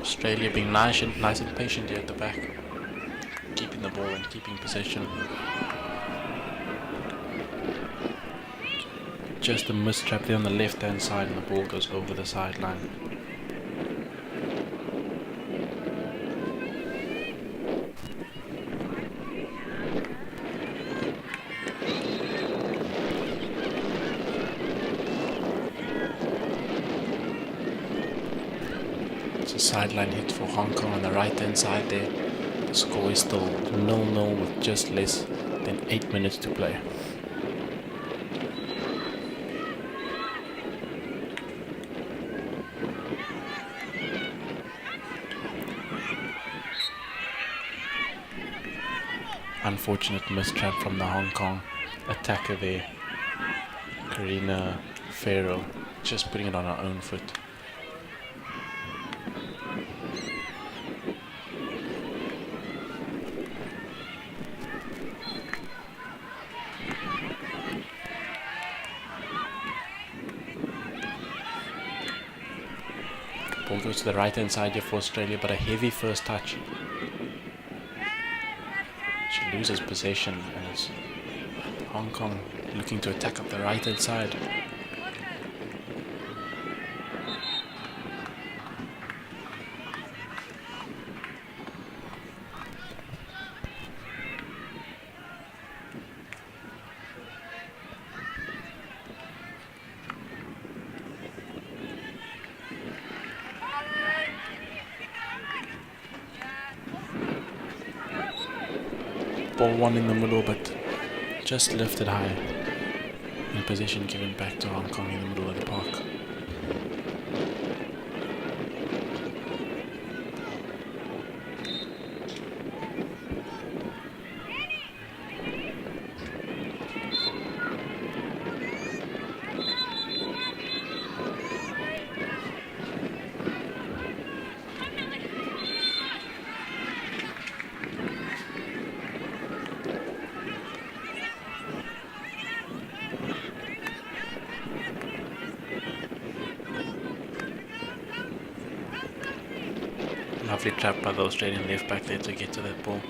Australia being nice and patient here at the back, keeping the ball and keeping possession. Just a mistrap there on the left hand side and the ball goes over the sideline. It's a sideline hit for Hong Kong on the right hand side there. The score is still 0-0 with just less than 8 minutes to play. Unfortunate mistrap from the Hong Kong attacker there, Karina Farrow, just putting it on her own foot. Ball goes to the right hand side here for Australia, but a heavy first touch. She loses possession as Hong Kong looking to attack up the right hand side. Ball one in the middle, but just lifted high. And possession given back to Hong Kong in the middle of the park. Lovely trap by the Australian left back there to get to that ball,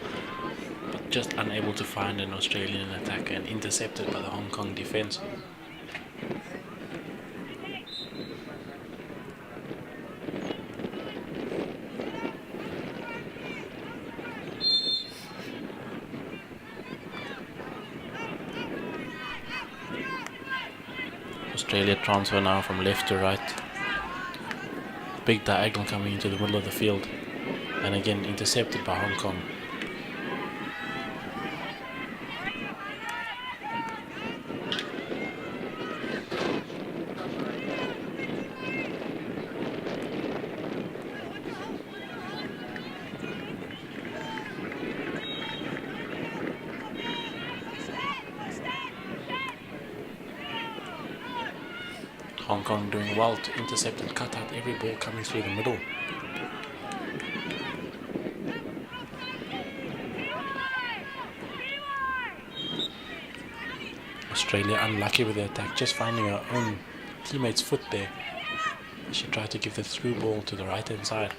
but just unable to find an Australian attacker and intercepted by the Hong Kong defence. Australia transfer now from left to right. Big diagonal coming into the middle of the field, and again intercepted by Hong Kong. Hong Kong doing well to intercept and cut out every ball coming through the middle. Australia unlucky with the attack, just finding her own teammate's foot there. She tried to give the through ball to the right hand side.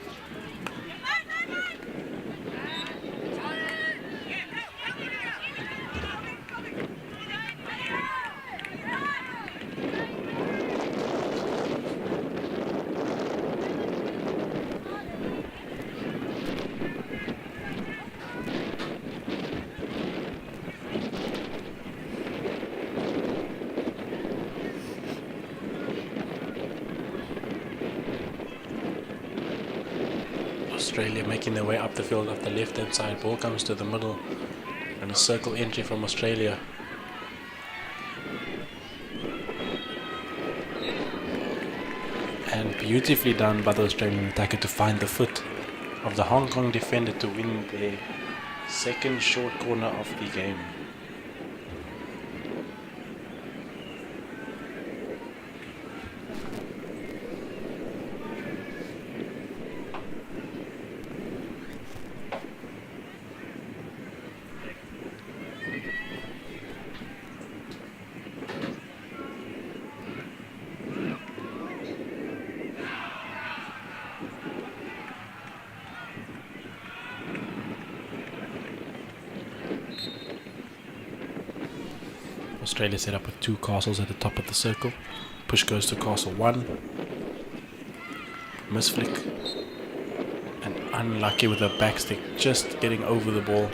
Australia making their way up the field up the left hand side. Ball comes to the middle and a circle entry from Australia. And beautifully done by the Australian attacker to find the foot of the Hong Kong defender to win their second short corner of the game. Australia set up with 2 castles at the top of the circle. Push goes to castle 1. Misflick. And unlucky with the backstick, just getting over the ball.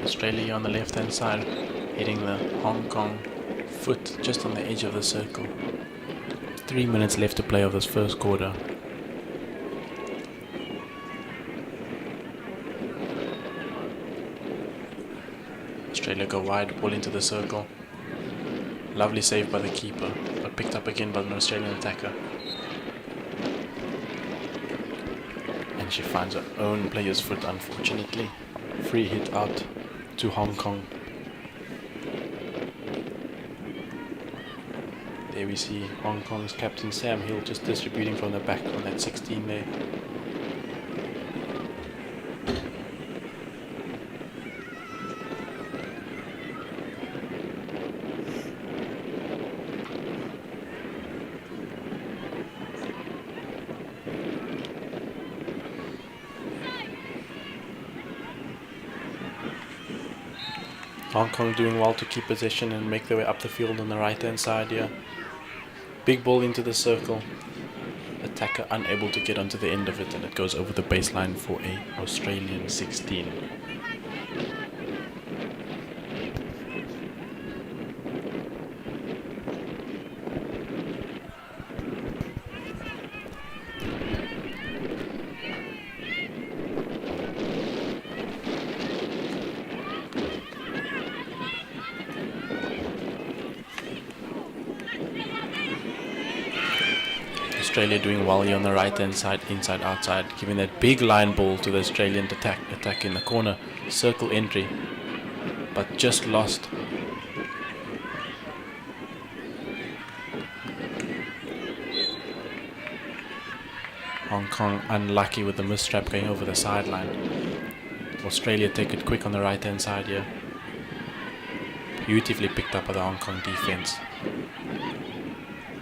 Australia on the left hand side, hitting the Hong Kong foot just on the edge of the circle. 3 minutes left to play of this first quarter. Australia go wide, ball into the circle. Lovely save by the keeper, but picked up again by an Australian attacker. And she finds her own player's foot, unfortunately. Free hit out to Hong Kong. There we see Hong Kong's captain Sam Hill just distributing from the back on that 16 there. Hong Kong doing well to keep possession and make their way up the field on the right hand side here. Big ball into the circle. Attacker unable to get onto the end of it, and it goes over the baseline for a Australian 16. Australia doing well here on the right hand side, inside outside, giving that big line ball to the Australian attack in the corner. Circle entry, but just lost. Hong Kong unlucky with the mistrap going over the sideline. Australia take it quick on the right hand side here. Beautifully picked up by the Hong Kong defense.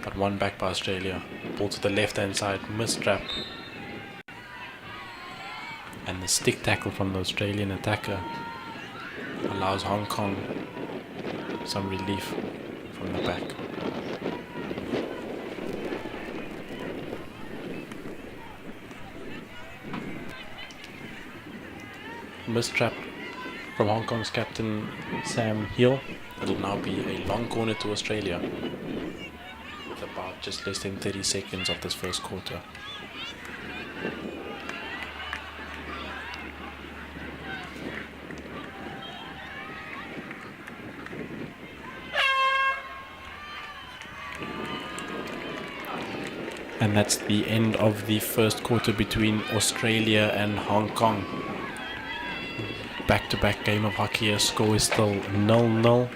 But one back by Australia. Ball to the left hand side, mistrap. And the stick tackle from the Australian attacker allows Hong Kong some relief from the back. Mistrap from Hong Kong's captain Sam Hill. It'll now be a long corner to Australia. About just less than 30 seconds of this first quarter. And that's the end of the first quarter between Australia and Hong Kong. Back-to-back game of hockey. A score is still 0-0.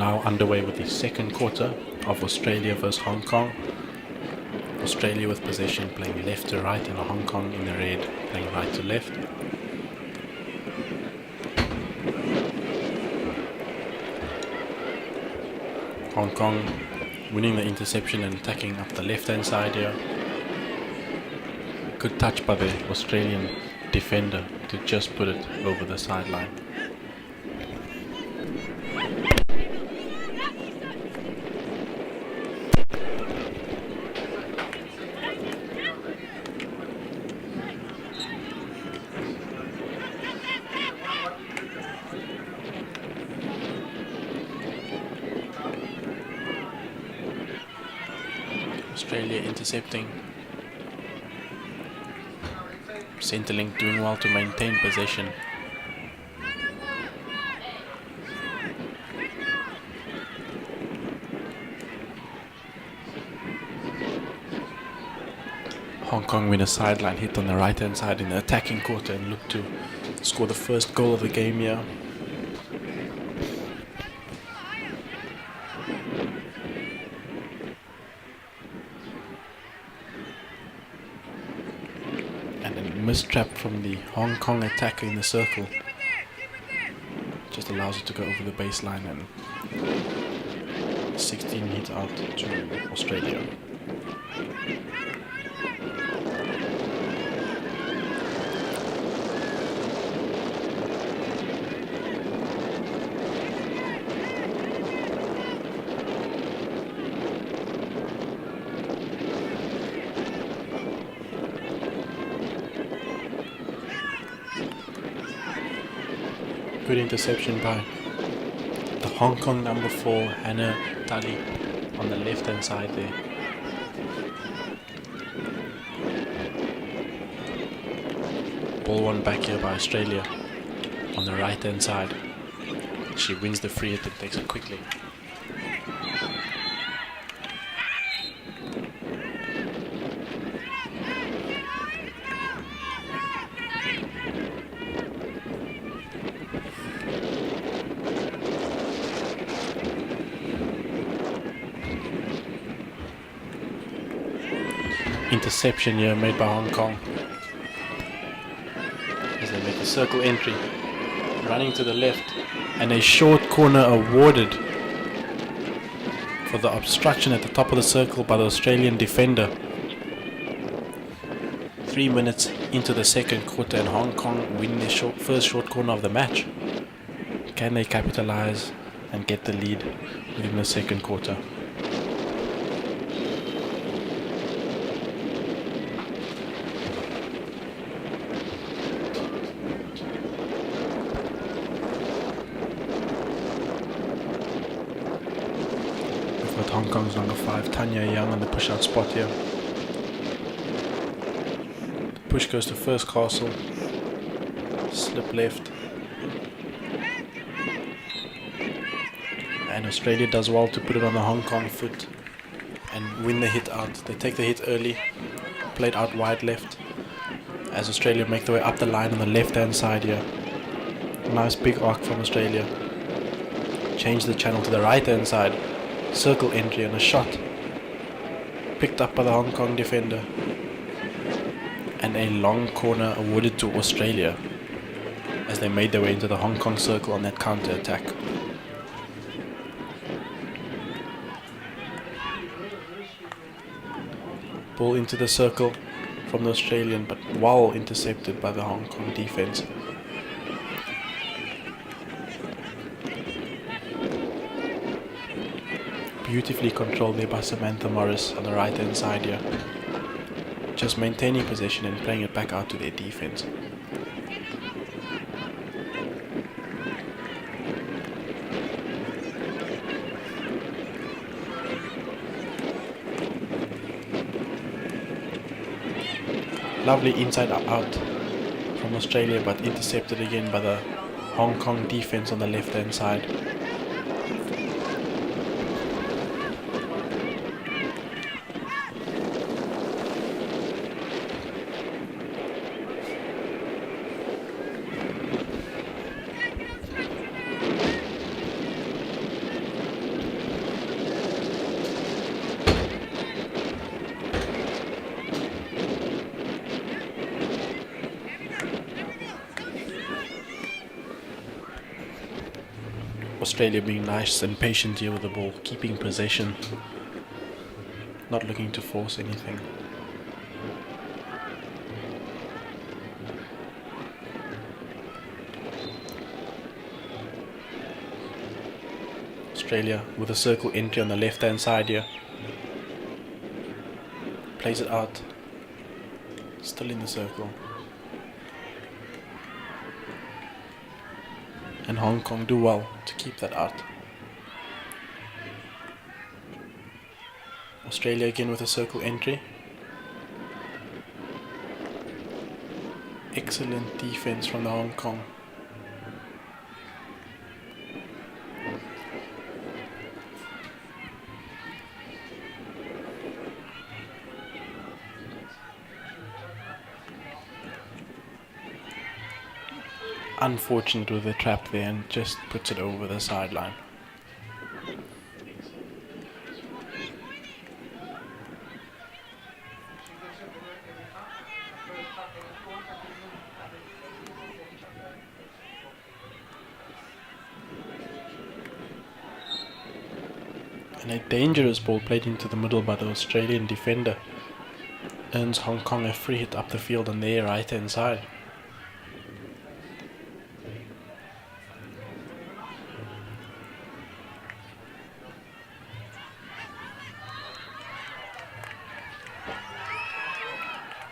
now underway with the second quarter of Australia versus Hong Kong. Australia with possession playing left to right and Hong Kong in the red playing right to left. Hong Kong winning the interception and attacking up the left hand side here. Good touch by the Australian defender to just put it over the sideline. Australia intercepting. Centrelink doing well to maintain possession. Hong Kong win a sideline hit on the right hand side in the attacking quarter and look to score the first goal of the game here. Mistrap from the Hong Kong attacker in the circle just allows it to go over the baseline, and 16 hit out to Australia. Good interception by the Hong Kong number 4, Hannah Tully, on the left hand side there. Ball won back here by Australia on the right hand side. She wins the free hit and takes it quickly. Interception here made by Hong Kong as they make a circle entry, running to the left, and a short corner awarded for the obstruction at the top of the circle by the Australian defender. 3 minutes into the second quarter and Hong Kong win their first short corner of the match. Can they capitalize and get the lead within the second quarter? With Hong Kong's number 5, Tanya Young, on the push-out spot here. The push goes to first Castle. Slip left. And Australia does well to put it on the Hong Kong foot and win the hit out. They take the hit early, played out wide left, as Australia make their way up the line on the left-hand side here. Nice big arc from Australia. Change the channel to the right-hand side. Circle entry and a shot picked up by the Hong Kong defender, and a long corner awarded to Australia as they made their way into the Hong Kong circle on that counter attack. Ball into the circle from the Australian, but well intercepted by the Hong Kong defense. Beautifully controlled there by Samantha Morris on the right hand side here. Just maintaining possession and playing it back out to their defense. Lovely inside out from Australia, but intercepted again by the Hong Kong defense on the left hand side. Australia being nice and patient here with the ball, keeping possession, not looking to force anything. Australia with a circle entry on the left hand side here. Plays it out. Still in the circle. And Hong Kong do well to keep that out. Australia again with a circle entry. Excellent defense from the Hong Kong. Unfortunate with the trap there and just puts it over the sideline. And a dangerous ball played into the middle by the Australian defender earns Hong Kong a free hit up the field on their right hand side.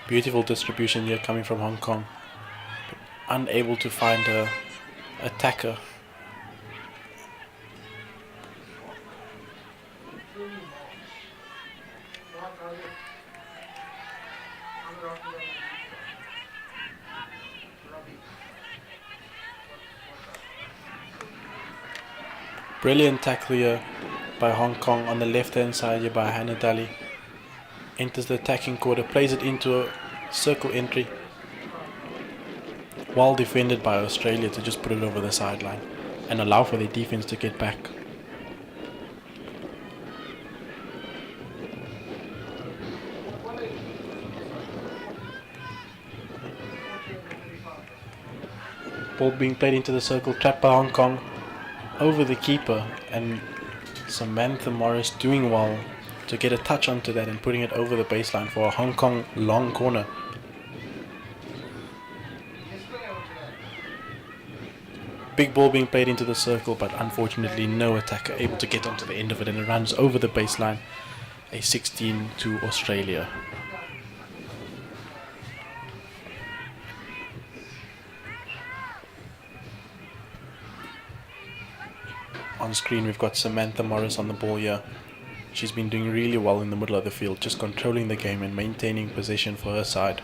Beautiful distribution here coming from Hong Kong, but unable to find a attacker. Brilliant tackle here by Hong Kong on the left hand side here by Hanadali. Enters the attacking quarter, plays it into a circle entry. Well defended by Australia to just put it over the sideline and allow for their defense to get back. Ball being played into the circle, trapped by Hong Kong, over the keeper, and Samantha Morris doing well to get a touch onto that and putting it over the baseline for a Hong Kong long corner. Big ball being played into the circle, but unfortunately no attacker able to get onto the end of it, and it runs over the baseline. A 16 to Australia. On screen we've got Samantha Morris on the ball here. She's been doing really well in the middle of the field, just controlling the game and maintaining possession for her side.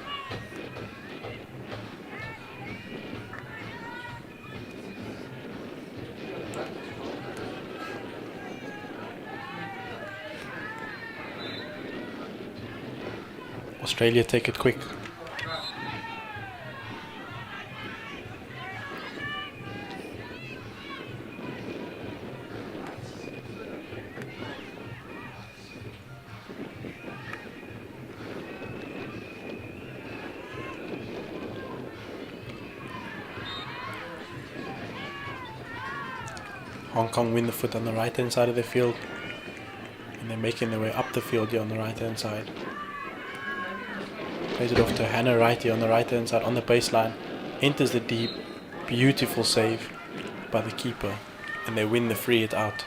Australia take it quick. Hong Kong win the foot on the right hand side of the field, and they're making their way up the field here on the right hand side. Plays it off to Hannah Wright here on the right hand side on the baseline. Enters the deep, beautiful save by the keeper, and they win the free hit out.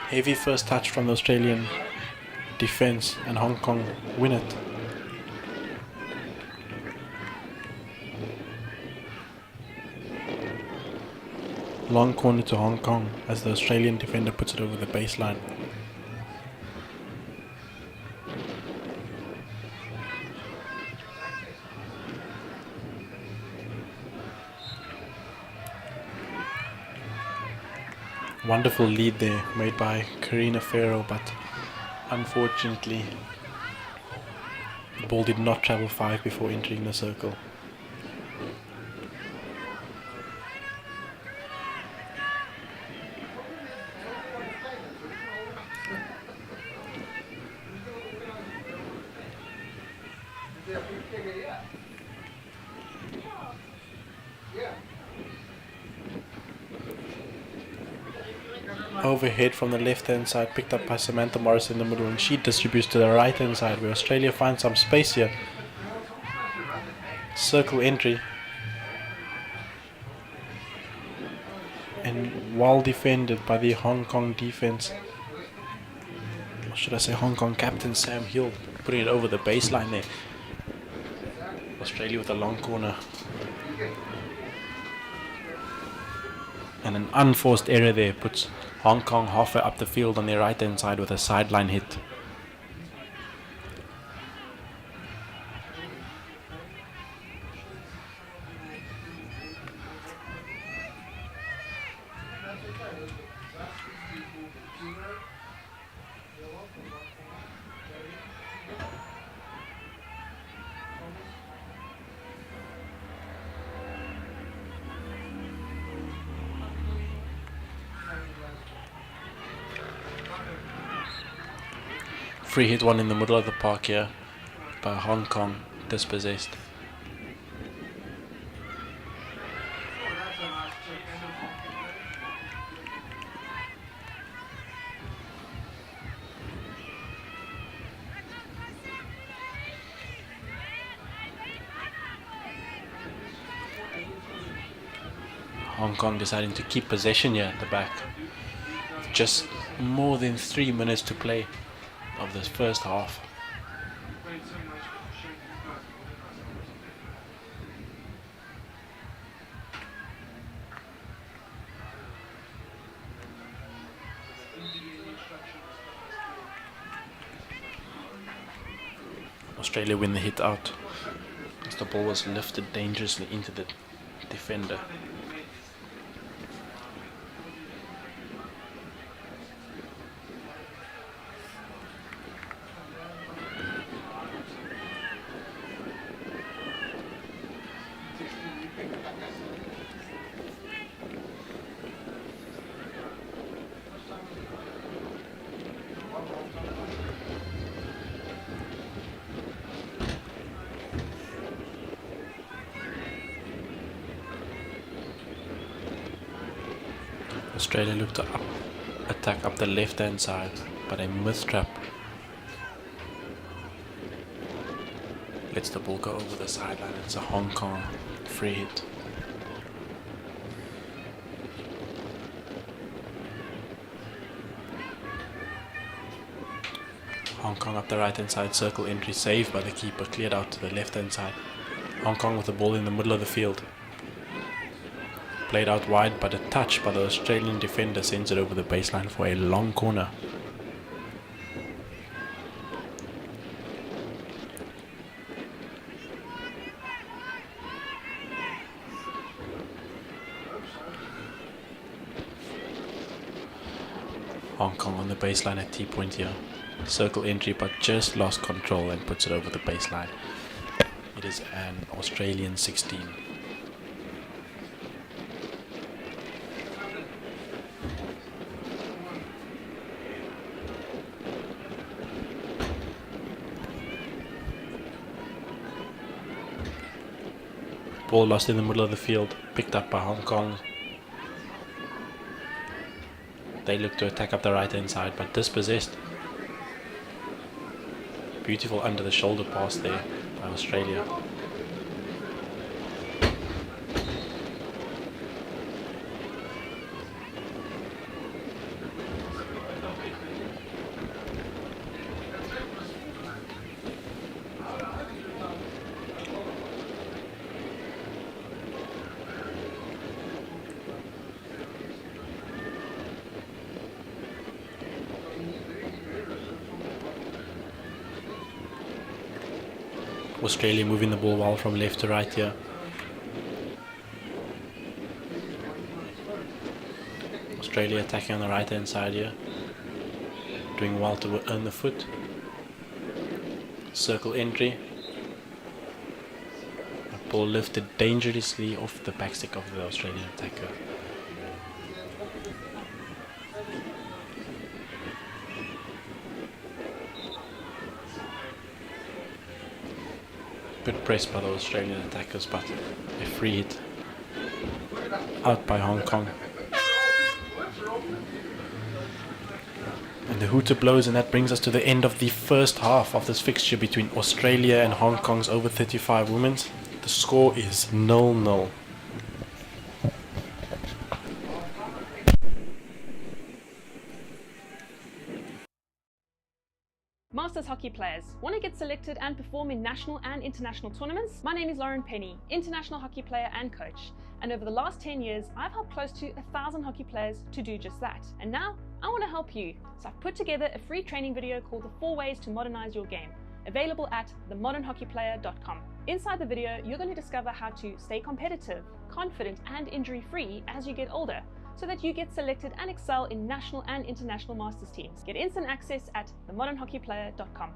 Heavy first touch from the Australian defense, and Hong Kong win it. Long corner to Hong Kong as the Australian defender puts it over the baseline. Wonderful lead there made by Karina Farrow, but unfortunately the ball did not travel 5 before entering the circle. Overhead from the left hand side, picked up by Samantha Morris in the middle, and she distributes to the right hand side where Australia finds some space here. Circle entry. And well defended by the Hong Kong defense. Or should I say Hong Kong captain Sam Hill, putting it over the baseline there. Australia with a long corner. And an unforced error there puts Hong Kong halfway up the field on their right hand side with a sideline hit. Free hit one in the middle of the park here by Hong Kong, dispossessed. Hong Kong deciding to keep possession here at the back. Just more than 3 minutes to play of this first half. Australia win the hit out as the ball was lifted dangerously into the defender. Australia looked to attack up the left hand side, but a mistrap lets the ball go over the sideline. It's a Hong Kong free hit. Hong Kong up the right hand side, circle entry saved by the keeper, cleared out to the left hand side. Hong Kong with the ball in the middle of the field. Played out wide, but a touch by the Australian defender sends it over the baseline for a long corner. Hong Kong on the baseline at T-point here. Circle entry, but just lost control and puts it over the baseline. It is an Australian 16. Ball lost in the middle of the field, picked up by Hong Kong. They look to attack up the right hand side, but dispossessed. Beautiful under the shoulder pass there by Australia. Australia moving the ball well from left to right here. Australia attacking on the right hand side here. Doing well to earn the foot. Circle entry. The ball lifted dangerously off the backstick of the Australian attacker. Good press by the Australian attackers, but a free hit out by Hong Kong. And the hooter blows, and that brings us to the end of the first half of this fixture between Australia and Hong Kong's over 35 women's. The score is 0-0. Masters hockey players, want to get selected and perform in national and international tournaments? My name is Lauren Penny, international hockey player and coach. And over the last 10 years, I've helped close to 1,000 hockey players to do just that. And now, I want to help you. So I've put together a free training video called The 4 Ways to Modernize Your Game, available at themodernhockeyplayer.com. Inside the video, you're going to discover how to stay competitive, confident and injury-free as you get older, so that you get selected and excel in national and international masters teams. Get instant access at themodernhockeyplayer.com.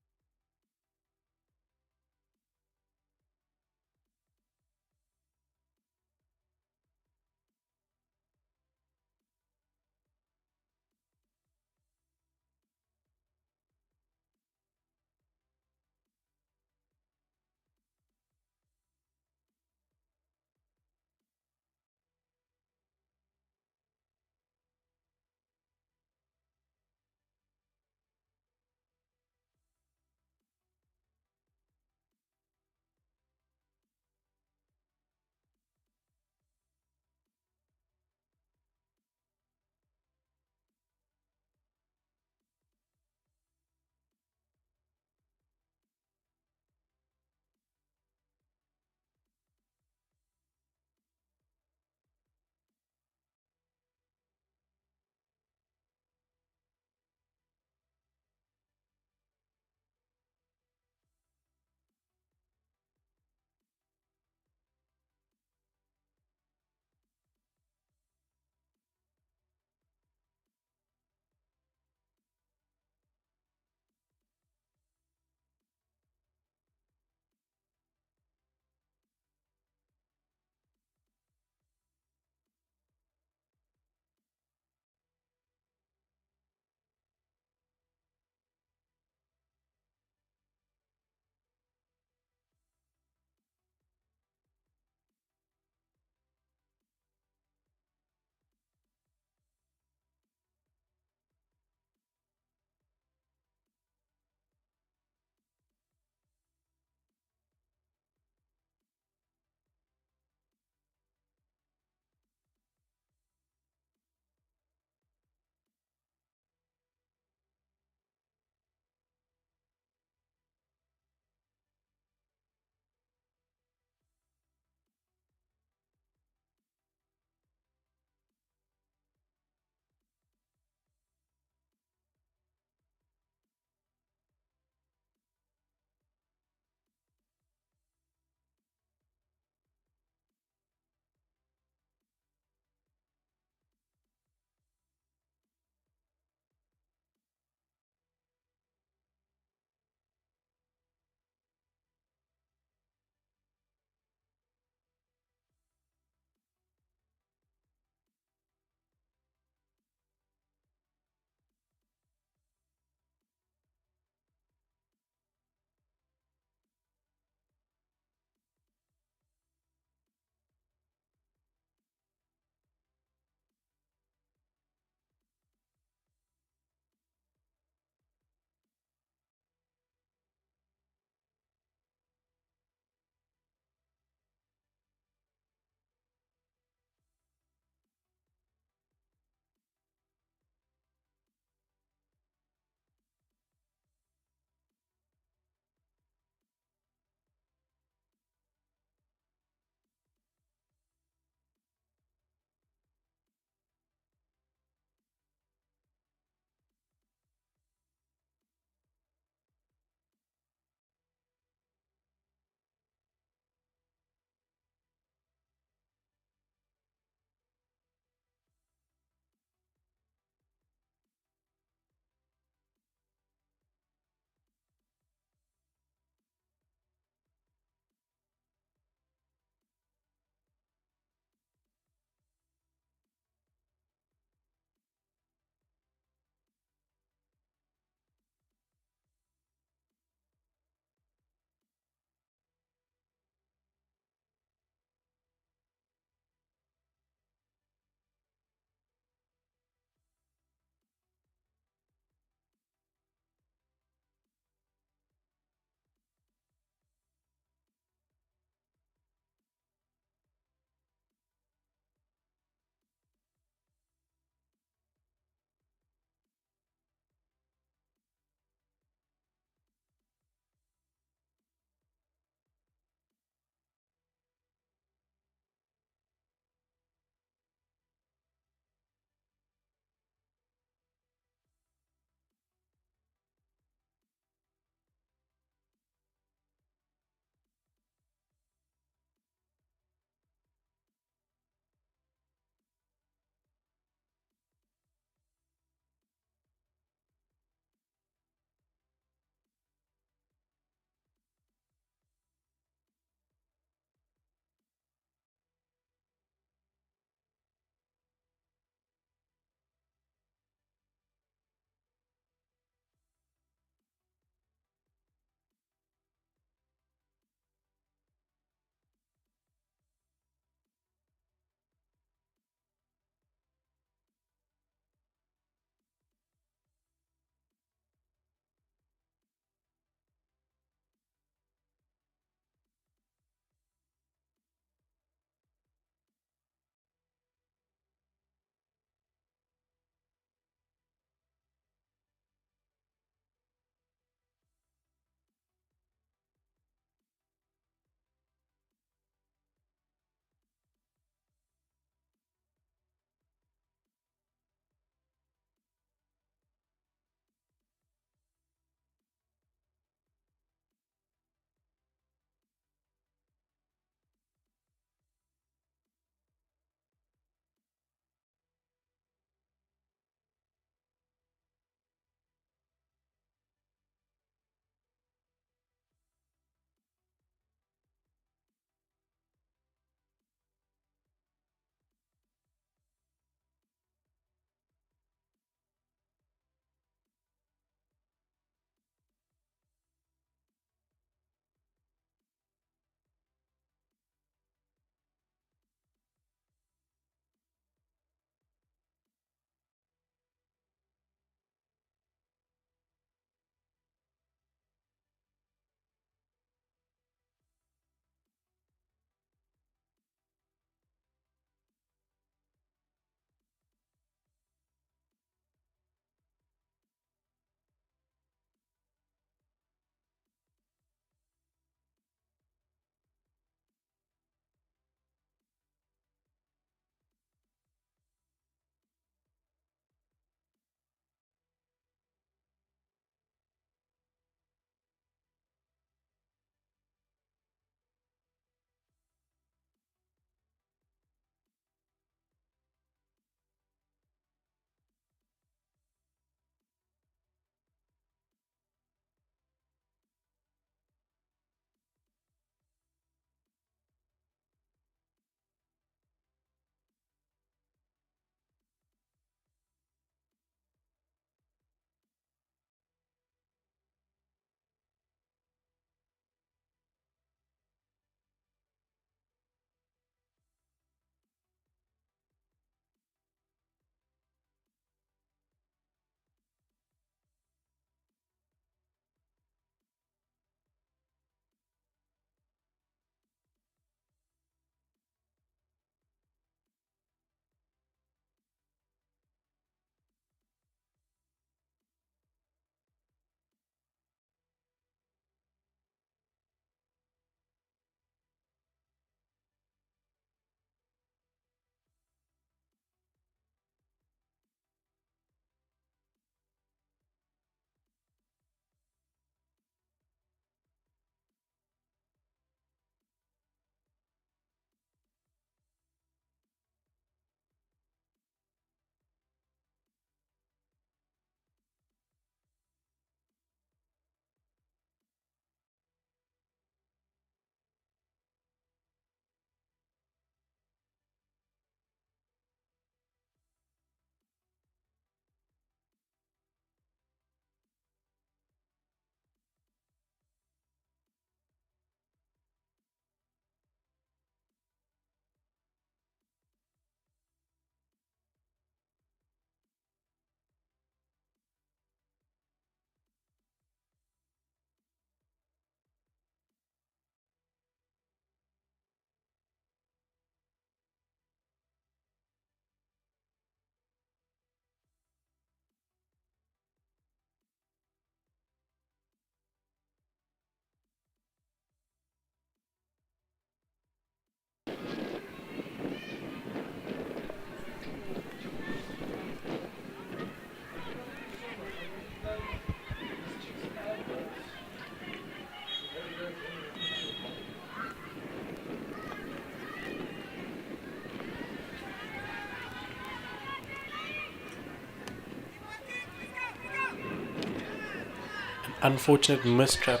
Unfortunate mistrap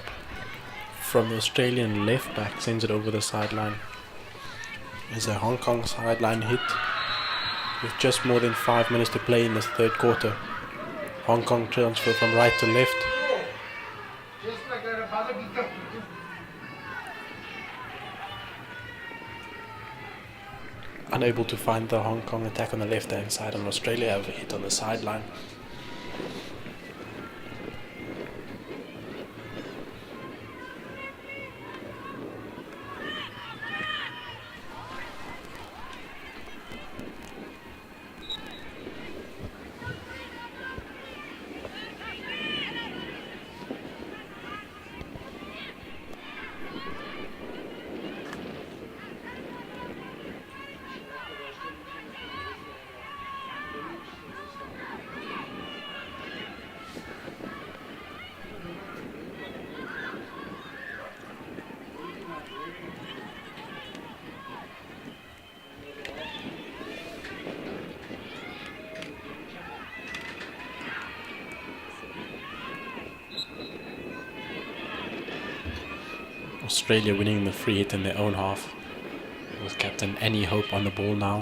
from the Australian left back sends it over the sideline. There's a Hong Kong sideline hit with just more than 5 minutes to play in this third quarter. Hong Kong transfer from right to left. Unable to find the Hong Kong attack on the left hand side, and Australia have a hit on the sideline. Australia winning the free hit in their own half, with captain Annie Hope on the ball now.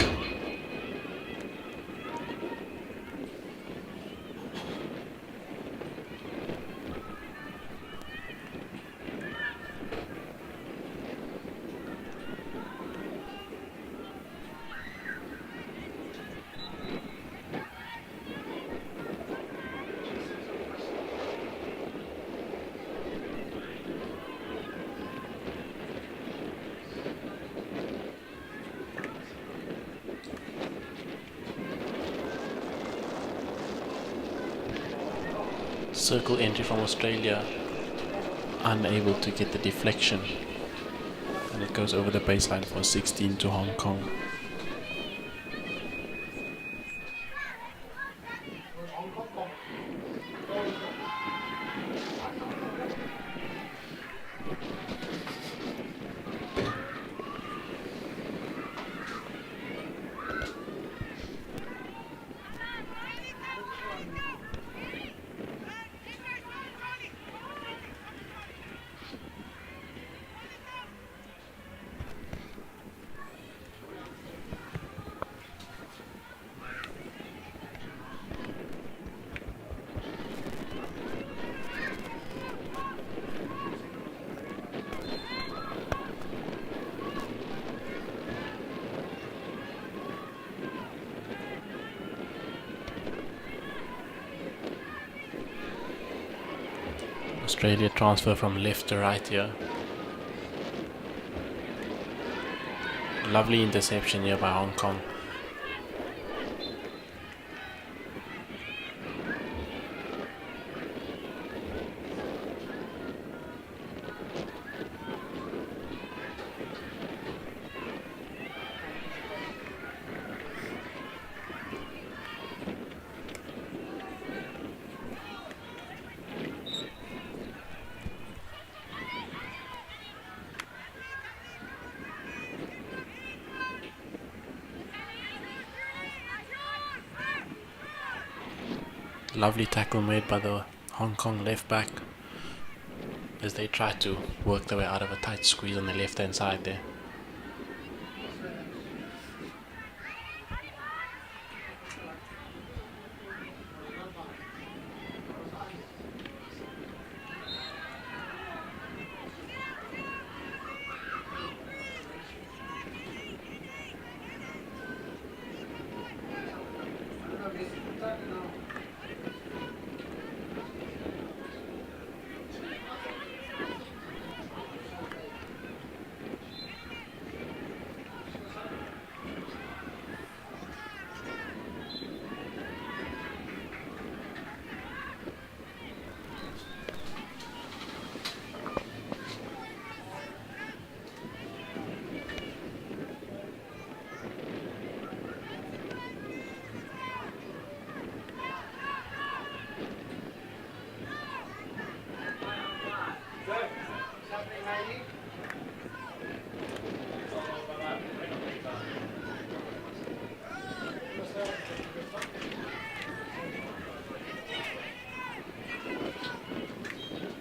Circle entry from Australia, unable to get the deflection, and it goes over the baseline for 16 to Hong Kong. Australia transfer from left to right here. Lovely interception here by Hong Kong. Lovely tackle made by the Hong Kong left back as they try to work their way out of a tight squeeze on the left hand side there.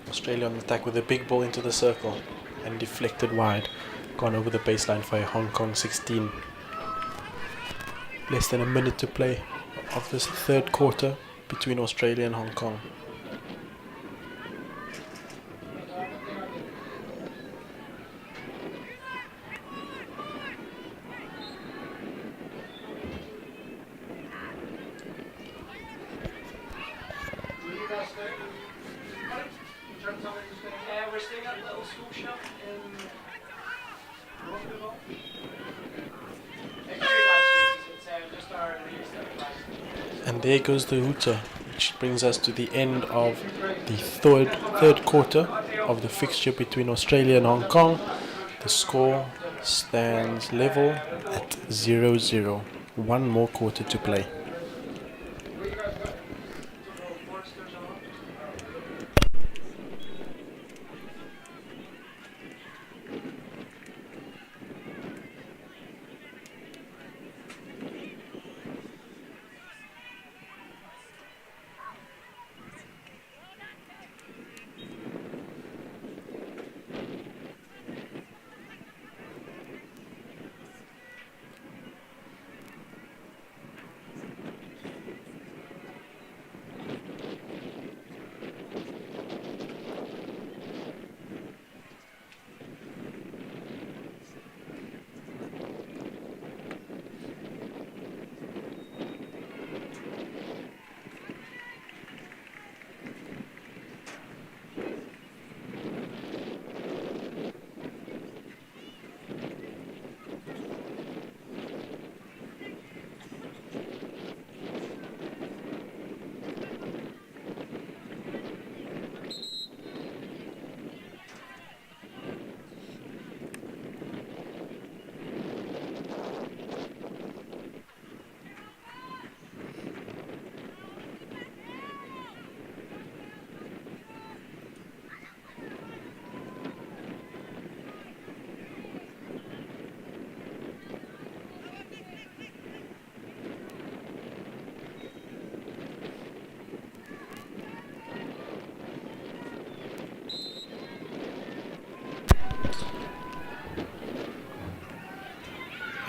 Australia on the attack with a big ball into the circle and deflected wide. Gone over the baseline for a Hong Kong 16. Less than a minute to play of this third quarter between Australia and Hong Kong. We're staying at a little school shop in Rockville. It's just our And there goes the hooter, which brings us to the end of the third quarter of the fixture between Australia and Hong Kong. The score stands level at 0-0. One more quarter to play.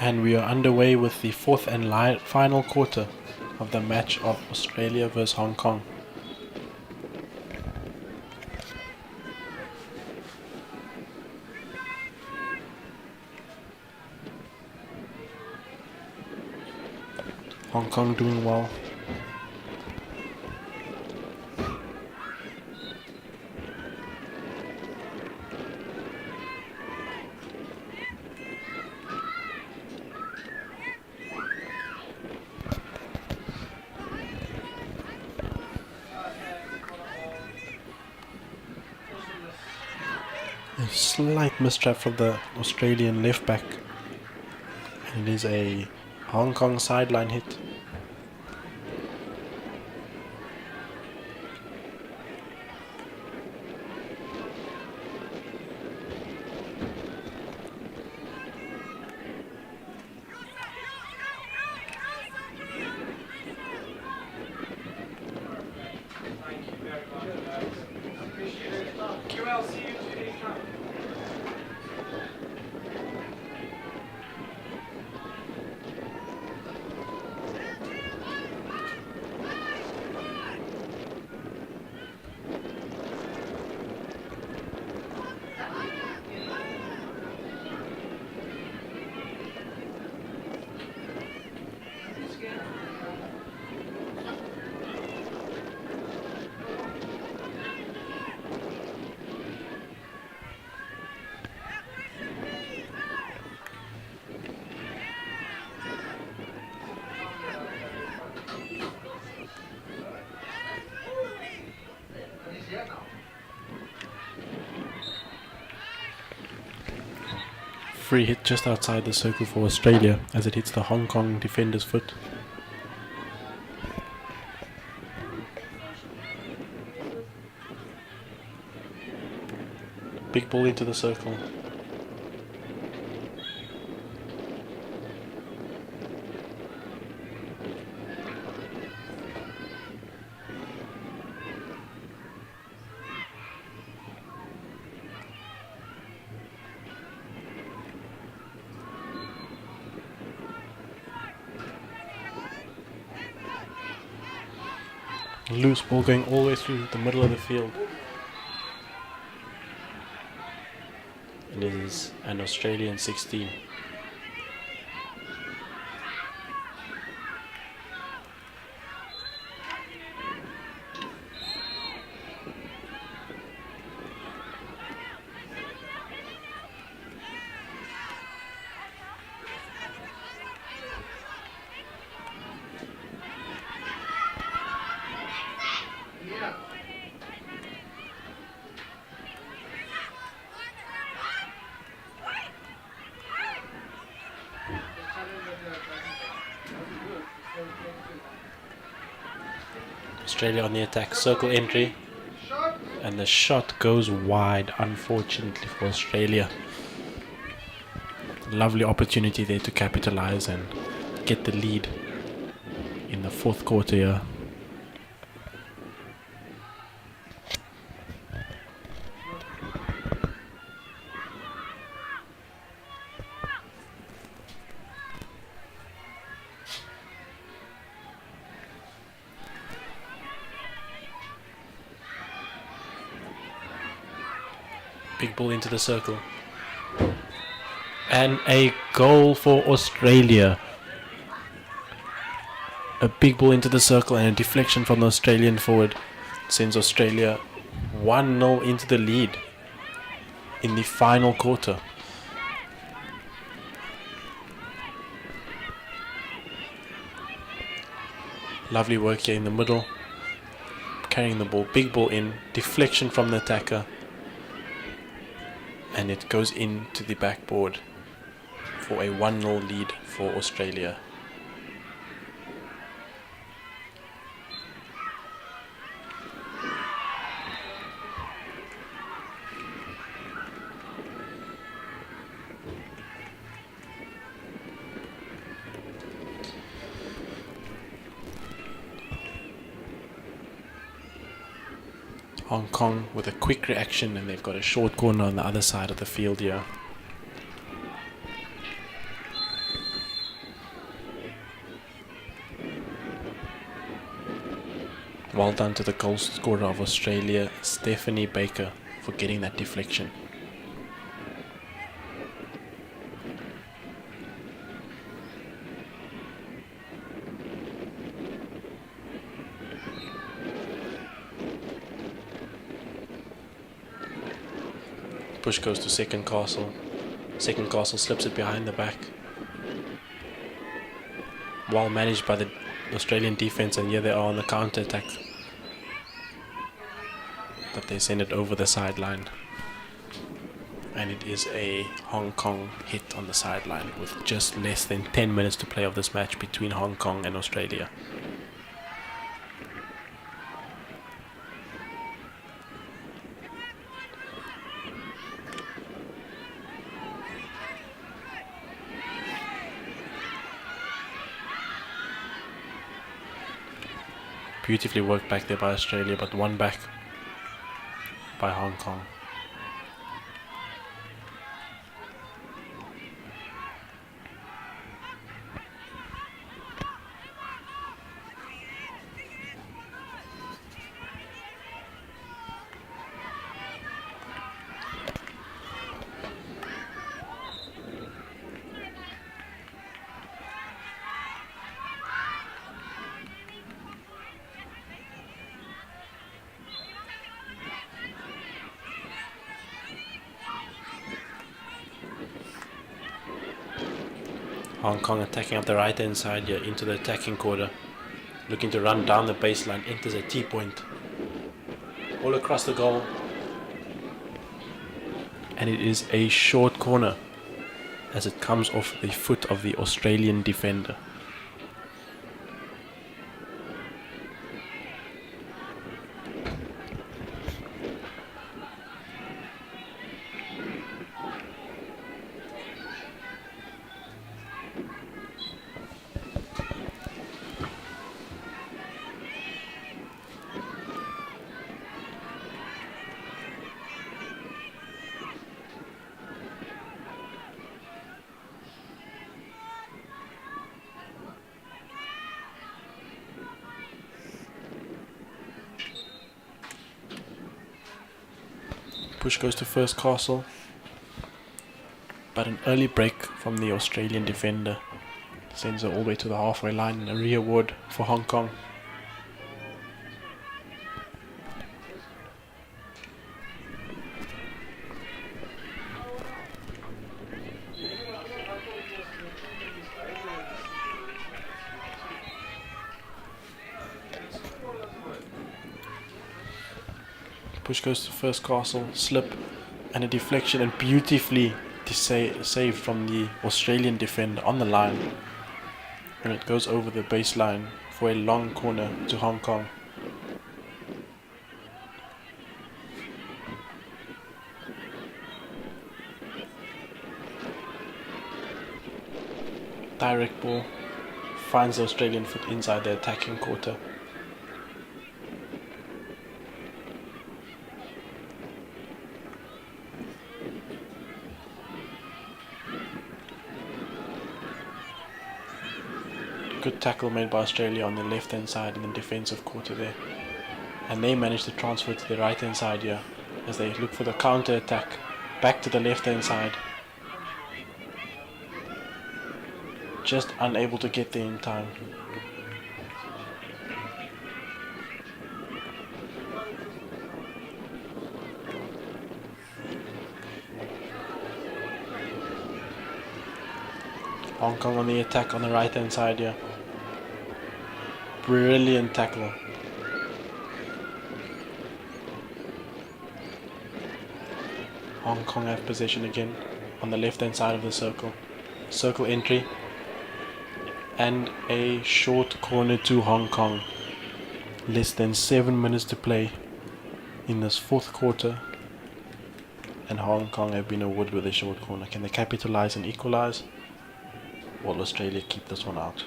And we are underway with the fourth and final quarter of the match of Australia versus Hong Kong. Hong Kong doing well. A slight mistrap from the Australian left back. And it is a Hong Kong sideline hit. Free hit just outside the circle for Australia as it hits the Hong Kong defender's foot. Big ball into the circle. Loose ball going all the way through the middle of the field. It is an Australian 16. Yeah. Australia on the attack, circle entry, and the shot goes wide, unfortunately for Australia. Lovely opportunity there to capitalize and get the lead in the fourth quarter here. Big ball into the circle. And a goal for Australia. A big ball into the circle and a deflection from the Australian forward sends Australia 1-0 into the lead in the final quarter. Lovely work here in the middle. Carrying the ball, big ball in, deflection from the attacker. And it goes into the backboard for a 1-0 lead for Australia. Hong Kong with a quick reaction, and they've got a short corner on the other side of the field here. Well done to the goal scorer of Australia, Stephanie Baker, for getting that deflection. Push goes to second castle. Second castle slips it behind the back. Well managed by the Australian defense, and here they are on the counter attack. But they send it over the sideline. And it is a Hong Kong hit on the sideline with just less than 10 minutes to play of this match between Hong Kong and Australia. Beautifully worked back there by Australia, but one back by Hong Kong. Hong Kong attacking up the right hand side here into the attacking quarter. Looking to run down the baseline, enters a T-point. All across the goal. And it is a short corner as it comes off the foot of the Australian defender. Push goes to first castle, but an early break from the Australian defender sends her all the way to the halfway line, and a re-award for Hong Kong. Push goes to first castle, slip, and a deflection, and beautifully saved from the Australian defender on the line. And it goes over the baseline for a long corner to Hong Kong. Direct ball finds the Australian foot inside the attacking quarter. Good tackle made by Australia on the left hand side in the defensive quarter there. And they managed to transfer to the right hand side here as they look for the counter attack back to the left hand side. Just unable to get there in time. Hong Kong on the attack on the right hand side here. Brilliant tackle. Hong Kong have possession again on the left hand side of the circle. Circle entry. And a short corner to Hong Kong. Less than 7 minutes to play in this fourth quarter. And Hong Kong have been awarded with a short corner. Can they capitalize and equalize? Will Australia keep this one out?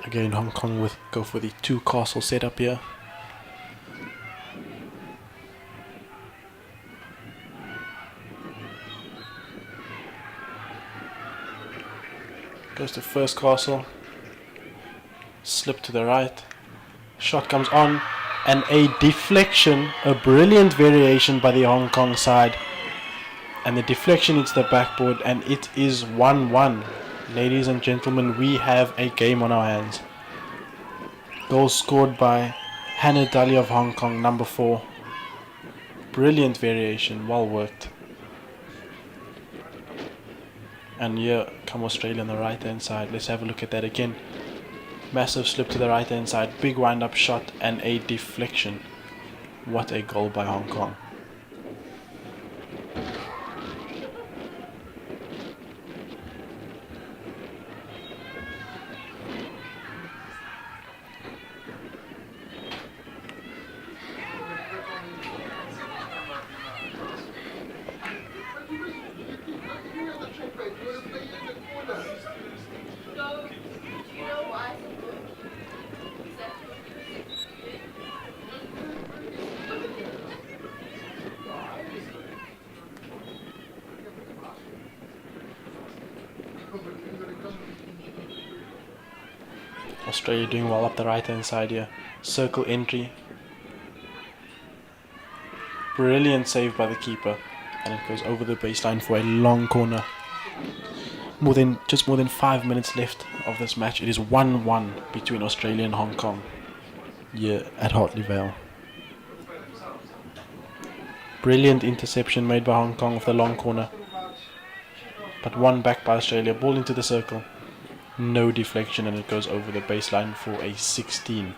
Again, Hong Kong go for the two castle setup here. Goes to first castle. Slip to the right. Shot comes on. And a deflection, a brilliant variation by the Hong Kong side. And the deflection hits the backboard, and it is 1-1. Ladies and gentlemen, we have a game on our hands. Goal scored by Hannah Dali of Hong Kong, number 4. Brilliant variation, well worked. And here come Australia on the right hand side. Let's have a look at that again. Massive slip to the right hand side, big wind up shot and a deflection. What a goal by Hong Kong. Australia doing well up the right hand side here. Circle entry. Brilliant save by the keeper. And it goes over the baseline for a long corner. Just more than 5 minutes left of this match. It is 1-1 between Australia and Hong Kong here at Hartley Vale. Brilliant interception made by Hong Kong of the long corner. But one back by Australia. Ball into the circle. No deflection, and it goes over the baseline for a 16.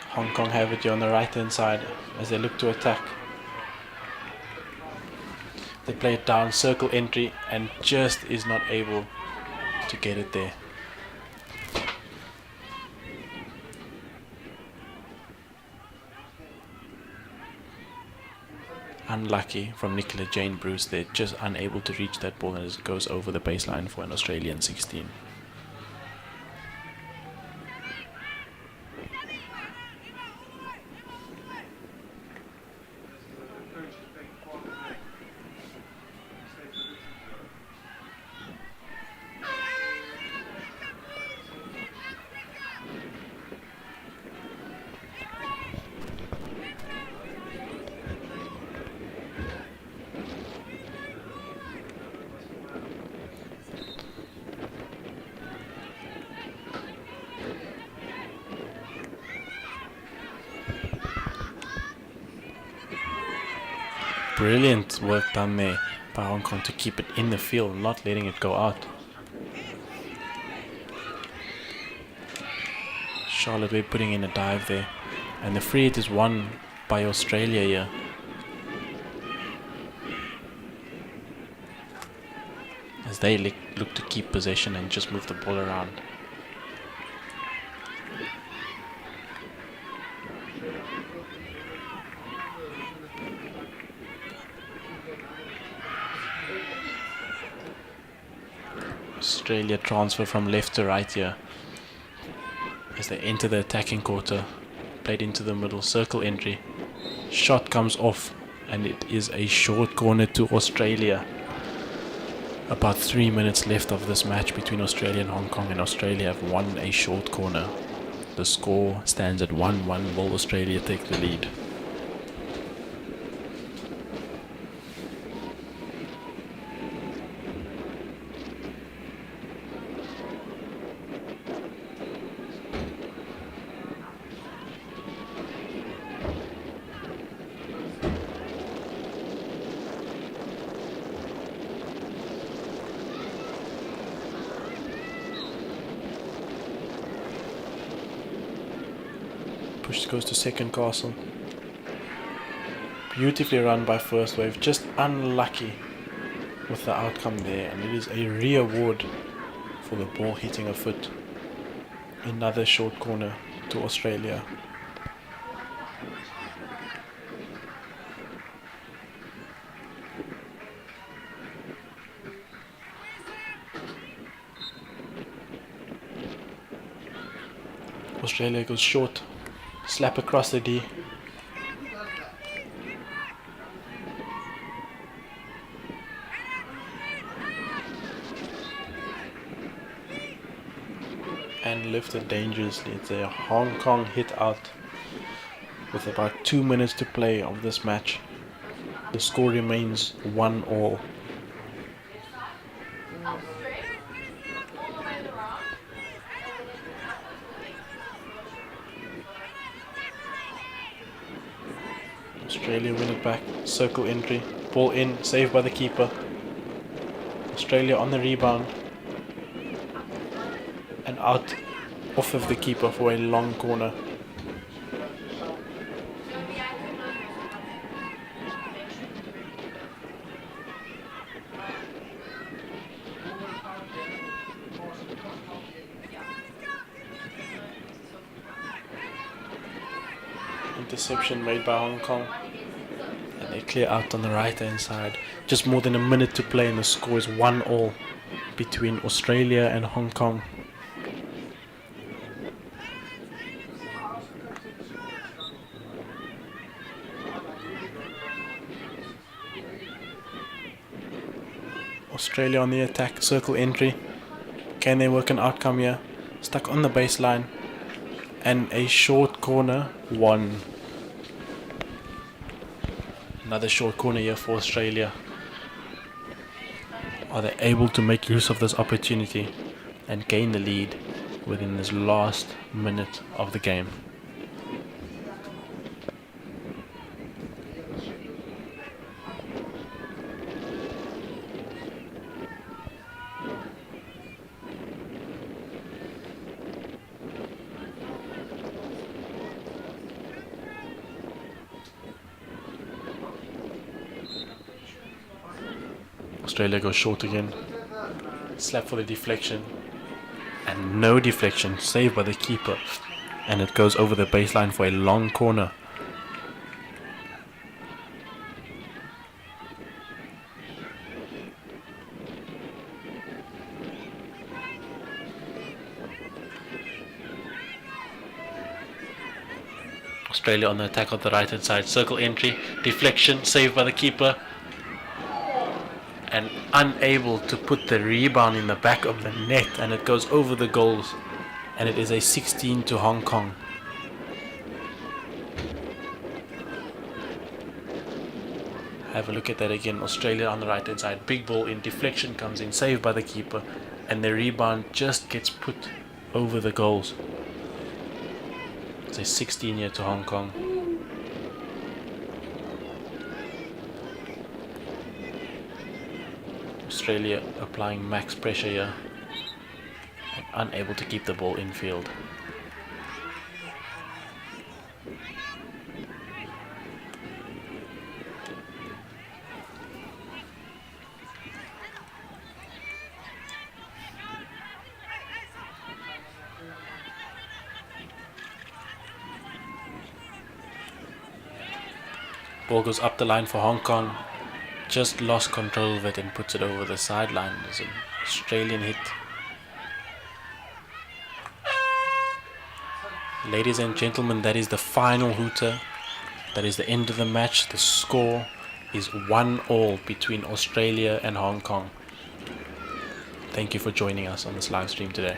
Hong Kong have it here on the right hand side as they look to attack. They play it down, circle entry, and just is not able to get it there. Unlucky from Nicola Jane Bruce. They're just unable to reach that ball, and it goes over the baseline for an Australian 16. Brilliant work done there by Hong Kong to keep it in the field, not letting it go out. Charlotte Webb putting in a dive there. And the free hit is won by Australia here. As they look to keep possession and just move the ball around. Australia transfer from left to right here as they enter the attacking quarter. Played into the middle, circle entry. Shot comes off and it is a short corner to Australia. About 3 minutes left of this match between Australia and Hong Kong, and Australia have won a short corner. The score stands at 1-1. Will Australia take the lead? Push goes to second castle. Beautifully run by first wave. Just unlucky with the outcome there. And it is a re-award for the ball hitting a foot. Another short corner to Australia. Australia goes short. Slap across the D. And lifted dangerously. It's a Hong Kong hit out with about 2 minutes to play of this match. The score remains 1-1. Australia win it back, circle entry, ball in, saved by the keeper. Australia on the rebound and out off of the keeper for a long corner. Interception made by Hong Kong. And they clear out on the right hand side. Just more than a minute to play and the score is 1-1 between Australia and Hong Kong. Australia on the attack, circle entry. Can they work an outcome here? Stuck on the baseline. And a short corner won. Another short corner here for Australia. Are they able to make use of this opportunity and gain the lead within this last minute of the game? Australia goes short again. Slap for the deflection. And no deflection. Saved by the keeper. And it goes over the baseline for a long corner. Australia on the attack on the right hand side. Circle entry. Deflection. Saved by the keeper. And unable to put the rebound in the back of the net, and it goes over the goals, and it is a 16 to Hong Kong. Have a look at that again. Australia on the right hand side, big ball in, deflection comes in, saved by the keeper, and the rebound just gets put over the goals. It's a 16 here to Hong Kong. Australia applying max pressure here and unable to keep the ball in field. Ball goes up the line for Hong Kong. Just lost control of it and puts it over the sideline. There's an Australian hit. Ladies and gentlemen, that is the final hooter. That is the end of the match. The score is 1-1 between Australia and Hong Kong. Thank you for joining us on this live stream today.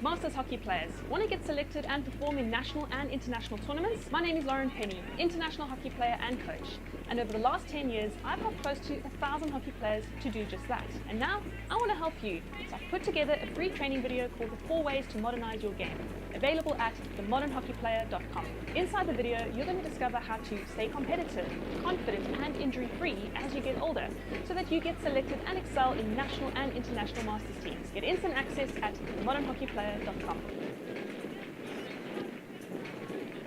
Masters hockey players, want to get selected and perform in national and international tournaments? My name is Lauren Penny, international hockey player and coach. And over the last 10 years, I've helped close to 1,000 hockey players to do just that. And now, I want to help you. So I've put together a free training video called The 4 Ways to Modernize Your Game, available at themodernhockeyplayer.com. Inside the video, you're going to discover how to stay competitive, confident and injury-free as you get older, so that you get selected and excel in national and international masters teams. Get instant access at themodernhockeyplayer.com.